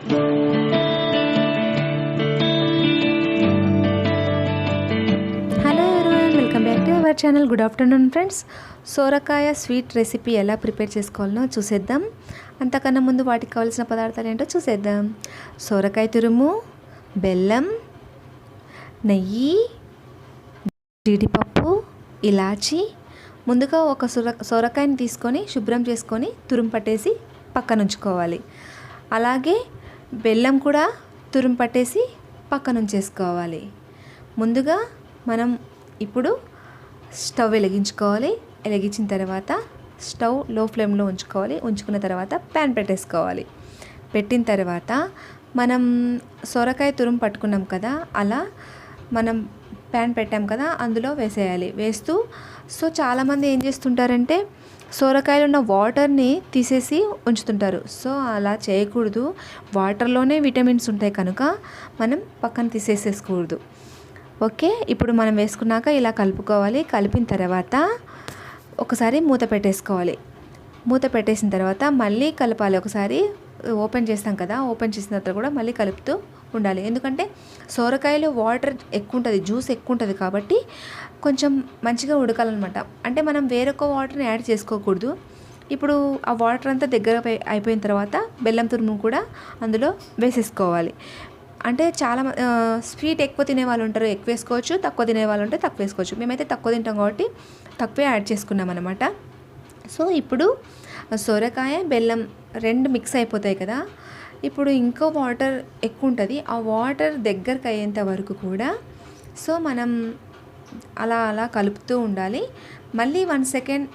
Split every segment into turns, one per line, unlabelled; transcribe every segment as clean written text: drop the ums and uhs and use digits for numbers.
Hello everyone, welcome back to our channel. Good afternoon friends. సోరకాయ sweet recipe ఎలా prepare చేసుకోవాలో చూసేద్దాం. అంతకన్నా ముందు వాటికి కావాల్సిన పదార్థాలు ఏంటో చూసేద్దాం. సోరకాయ తురుము, బెల్లం, నెయ్యి, జీడిపప్పు, ఇలాచి. ముందుగా ఒక సొరకాయని తీసుకొని శుభ్రం చేసుకొని తురుము పట్టేసి పక్కన ఉంచుకోవాలి. అలాగే బెల్లం కూడా తురుము పట్టేసి పక్కన ఉంచేసుకోవాలి. ముందుగా మనం ఇప్పుడు స్టవ్ వెలిగించుకోవాలి. వెలిగించిన తర్వాత స్టవ్ లో ఫ్లేమ్లో ఉంచుకోవాలి. ఉంచుకున్న తర్వాత ప్యాన్ పెట్టేసుకోవాలి. పెట్టిన తర్వాత మనం సొరకాయ తురుము పట్టుకున్నాం కదా, అలా మనం ప్యాన్ పెట్టాం కదా, అందులో వేసేయాలి. వేస్తూ చాలామంది ఏం చేస్తుంటారంటే సొరకాయలో ఉన్న వాటర్ని తీసేసి ఉంచుతుంటారు. సో అలా చేయకూడదు. వాటర్లోనే విటమిన్స్ ఉంటాయి కనుక మనం పక్కన తీసేసేసుకోకూడదు. ఓకే, ఇప్పుడు మనం వేసుకున్నాక ఇలా కలుపుకోవాలి. కలిపిన తర్వాత ఒకసారి మూత పెట్టేసుకోవాలి. మూత పెట్టేసిన తర్వాత మళ్ళీ కలపాలి. ఒకసారి ఓపెన్ చేస్తాం కదా, ఓపెన్ చేసిన తర్వాత కూడా మళ్ళీ కలుపుతూ ఉండాలి. ఎందుకంటే సొరకాయలో వాటర్ ఎక్కువ ఉంటుంది, జ్యూస్ ఎక్కువ ఉంటుంది కాబట్టి కొంచెం మంచిగా ఉడకాలన్నమాట. అంటే మనం వేరొక వాటర్ని యాడ్ చేసుకోకూడదు. ఇప్పుడు ఆ వాటర్ అంతా దగ్గర అయిపోయిన తర్వాత బెల్లం తురుము కూడా అందులో వేసేసుకోవాలి. అంటే చాలా స్వీట్ ఎక్కువ తినే వాళ్ళు ఉంటారు, ఎక్కువ వేసుకోవచ్చు. తక్కువ తినే వాళ్ళు ఉంటే తక్కువ వేసుకోవచ్చు. మేమైతే తక్కువ తింటాం కాబట్టి తక్కువే యాడ్ చేసుకున్నాం అన్నమాట. సో ఇప్పుడు సొరకాయ బెల్లం రెండు మిక్స్ అయిపోతాయి కదా, ఇప్పుడు ఇంకో వాటర్ ఎక్కువ ఉంటుంది. ఆ వాటర్ దగ్గరకు అయ్యేంత వరకు కూడా సో మనం అలా అలా కలుపుతూ ఉండాలి. మళ్ళీ 1 సెకండ్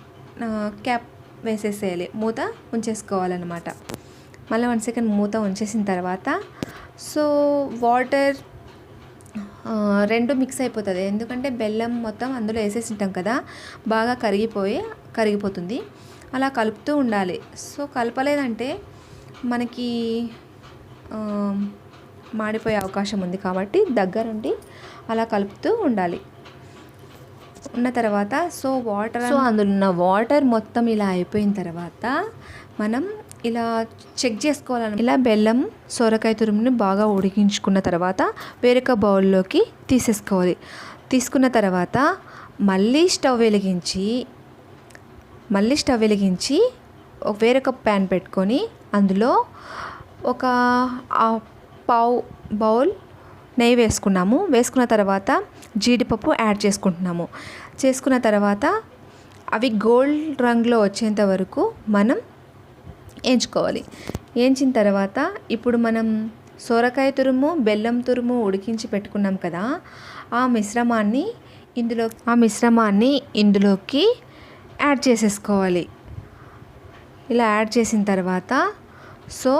క్యాప్ వేసేసేయాలి, మూత ఉంచేసుకోవాలన్నమాట. మళ్ళీ 1 సెకండ్ మూత ఉంచేసిన తర్వాత సో వాటర్ రెండు మిక్స్ అయిపోతుంది. ఎందుకంటే బెల్లం మొత్తం అందులో వేసేసి ఉంటాం కదా, బాగా కరిగిపోతుంది. అలా కలుపుతూ ఉండాలి. సో కలపలేదంటే మనకి మాడిపోయే అవకాశం ఉంది కాబట్టి దగ్గరుండి అలా కలుపుతూ ఉండాలి. ఉన్న తర్వాత సో అందులో ఉన్న వాటర్ మొత్తం ఇలా అయిపోయిన తర్వాత మనం ఇలా చెక్ చేసుకోవాలని, ఇలా బెల్లం సొరకాయ తురుముని బాగా ఉడికించుకున్న తర్వాత వేరొక బౌల్లోకి తీసేసుకోవాలి. తీసుకున్న తర్వాత మళ్ళీ స్టవ్ వెలిగించి వేరొక ప్యాన్ పెట్టుకొని అందులో ఒక పావు బౌల్ నెయ్యి వేసుకున్నాము. వేసుకున్న తర్వాత జీడిపప్పు యాడ్ చేసుకున్న తర్వాత అవి గోల్డ్ రంగులో వచ్చేంత వరకు మనం వేయించుకోవాలి. వేయించిన తర్వాత ఇప్పుడు మనం సొరకాయ తురుము బెల్లం తురుము ఉడికించి పెట్టుకున్నాం కదా, ఆ మిశ్రమాన్ని ఇందులోకి యాడ్ చేసేసుకోవాలి. ఇలా యాడ్ చేసిన తర్వాత సో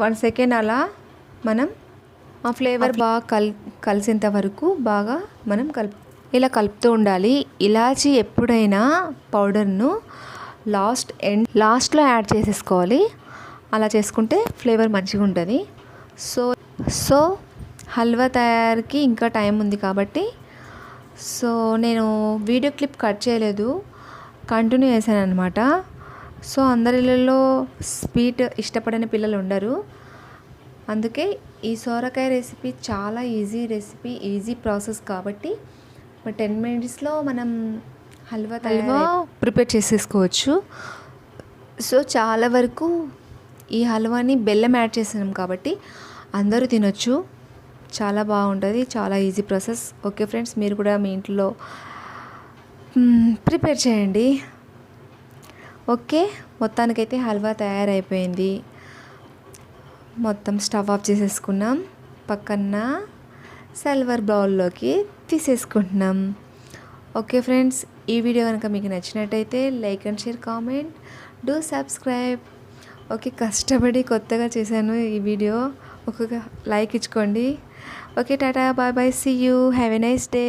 1 సెకండ్ అలా మనం ఆ ఫ్లేవర్ బాగా కలిసేంత వరకు బాగా మనం కలుపుతూ ఉండాలి. ఇలాచి ఎప్పుడైనా పౌడర్ను లాస్ట్లో యాడ్ చేసేసుకోవాలి. అలా చేసుకుంటే ఫ్లేవర్ మంచిగా ఉంటుంది. సో హల్వా తయారీకి ఇంకా టైం ఉంది కాబట్టి సో నేను వీడియో క్లిప్ కట్ చేయలేదు, కంటిన్యూ చేశాను అనమాట. సో అందరిలో స్వీట్ ఇష్టపడని పిల్లలు ఉండరు. అందుకే ఈ సొరకాయ రెసిపీ చాలా ఈజీ ప్రాసెస్ కాబట్టి 10 మినిట్స్లో మనం హల్వా ప్రిపేర్ చేసేసుకోవచ్చు. సో చాలా వరకు ఈ హల్వాని బెల్లం యాడ్ చేసినాం కాబట్టి అందరూ తినొచ్చు. చాలా బాగుంటుంది, చాలా ఈజీ ప్రాసెస్. ఓకే ఫ్రెండ్స్, మీరు కూడా మీ ఇంట్లో ప్రిపేర్ చేయండి. ఓకే, మొత్తానికైతే హల్వా తయారైపోయింది. మొత్తం స్టవ్ ఆఫ్ చేసేసుకున్నాం. పక్కన సిల్వర్ బౌల్లోకి తీసేసుకుంటున్నాం. ఓకే ఫ్రెండ్స్, ఈ వీడియో కనుక మీకు నచ్చినట్టయితే like and share, comment, do subscribe. Okay, కష్టపడి కొత్తగా చేశాను ఈ వీడియో, ఒక లైక్ ఇచ్చుకోండి. Okay, tata, bye bye, see you, have a nice day.